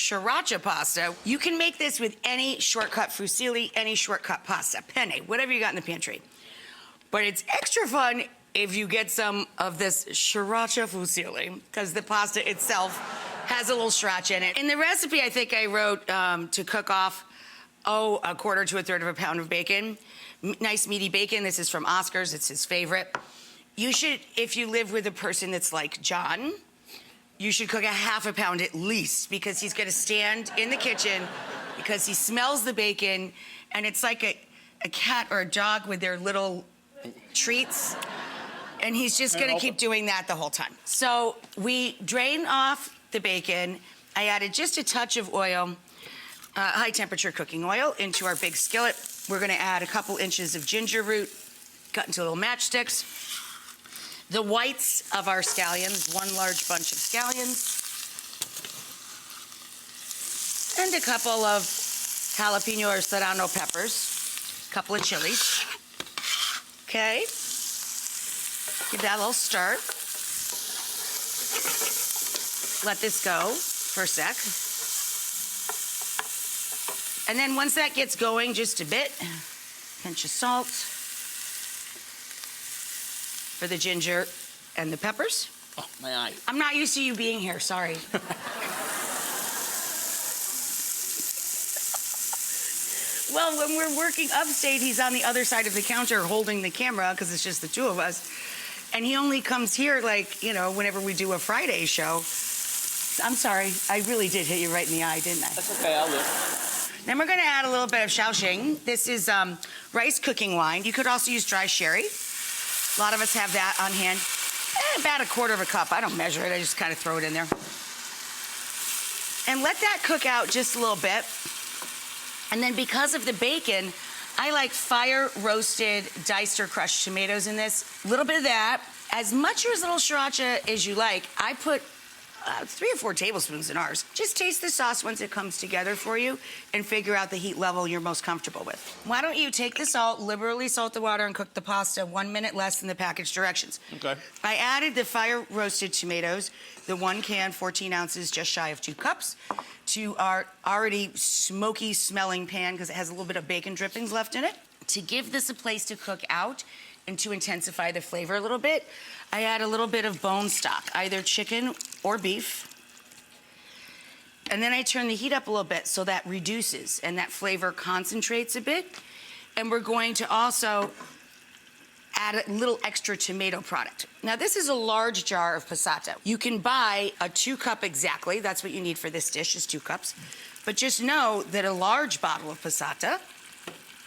Sriracha pasta. You can make this with any shortcut fusilli, any shortcut pasta, penne, whatever you got in the pantry. But it's extra fun if you get some of this Sriracha fusilli, because the pasta itself has a little sriracha in it. In the recipe, I think I wrote to cook off, a quarter to a third of a pound of bacon. Nice meaty bacon. This is from Oscar's. It's his favorite. You should, if you live with a person that's like John, you should cook a half a pound at least, because he's gonna stand in the kitchen because he smells the bacon, and it's like a cat or a dog with their little treats, and he's just gonna keep doing that the whole time. So we drain off the bacon. I added just a touch of oil, high temperature cooking oil, into our big skillet. We're gonna add a couple inches of ginger root, cut into little matchsticks. The whites of our scallions, one large bunch of scallions. And a couple of jalapeno or serrano peppers, a couple of chilies. Okay, give that a little stir. Let this go for a sec. And then once that gets going just a bit, pinch of salt for the ginger and the peppers. Oh, my eye. I'm not used to you being here, sorry. Well, when we're working upstate, he's on the other side of the counter holding the camera because it's just the two of us. And he only comes here like, you know, whenever we do a Friday show. I'm sorry, I really did hit you right in the eye, didn't I? That's okay, I'll live. Then we're gonna add a little bit of Shaoxing. This is rice cooking wine. You could also use dry sherry. A lot of us have that on hand. About a quarter of a cup. I don't measure it, I just kind of throw it in there. And let that cook out just a little bit. And then because of the bacon, I like fire roasted, diced or crushed tomatoes in this. A little bit of that. As much or as little sriracha as you like. I put 3 or 4 tablespoons in ours. Just taste the sauce once it comes together for you and figure out the heat level you're most comfortable with. Why don't you take the salt, liberally salt the water, and cook the pasta 1 minute less than the package directions. Okay. I added the fire roasted tomatoes, the 1 can, 14 ounces, just shy of 2 cups, to our already smoky smelling pan because it has a little bit of bacon drippings left in it. To give this a place to cook out and to intensify the flavor a little bit, I add a little bit of bone stock, either chicken or beef. And then I turn the heat up a little bit so that reduces and that flavor concentrates a bit. And we're going to also add a little extra tomato product. Now this is a large jar of passata. You can buy a 2 cup exactly, that's what you need for this dish is 2 cups. But just know that a large bottle of passata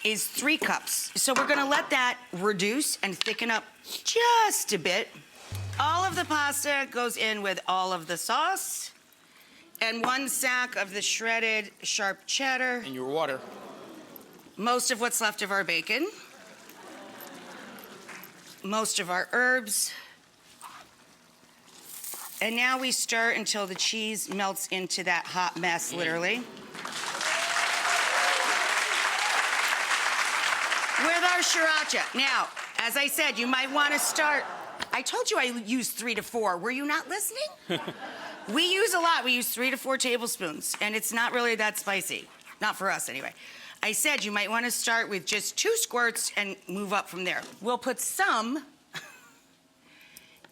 is 3 cups. So we're gonna let that reduce and thicken up just a bit. All of the pasta goes in with all of the sauce and 1 sack of the shredded sharp cheddar. And your water. Most of what's left of our bacon. Most of our herbs. And now we stir until the cheese melts into that hot mess, literally. With our sriracha. Now, as I said, you might want to start. I told you I use 3 to 4. Were you not listening? We use a lot. We use 3 to 4 tablespoons, and it's not really that spicy. Not for us, anyway. I said you might want to start with just 2 squirts and move up from there. We'll put some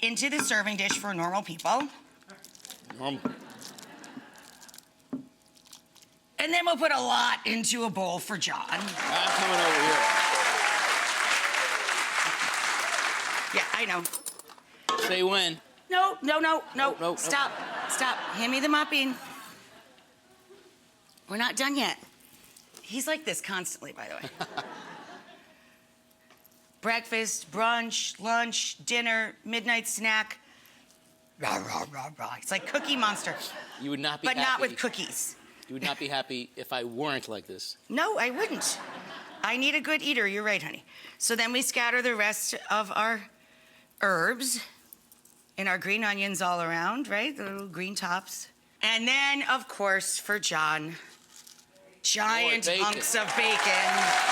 into the serving dish for normal people. And then we'll put a lot into a bowl for John. I'm coming over here. Yeah, I know. Say when. No. No. Stop. Hand me the mopping. We're not done yet. He's like this constantly, by the way. Breakfast, brunch, lunch, dinner, midnight snack. Rah, rah, rah, rah. It's like Cookie Monster. You would not be but happy. Not with cookies. You would not be happy if I weren't like this. No, I wouldn't. I need a good eater. You're right, honey. So then we scatter the rest of our herbs and our green onions all around, right? The little green tops. And then, of course, for John, giant hunks of bacon.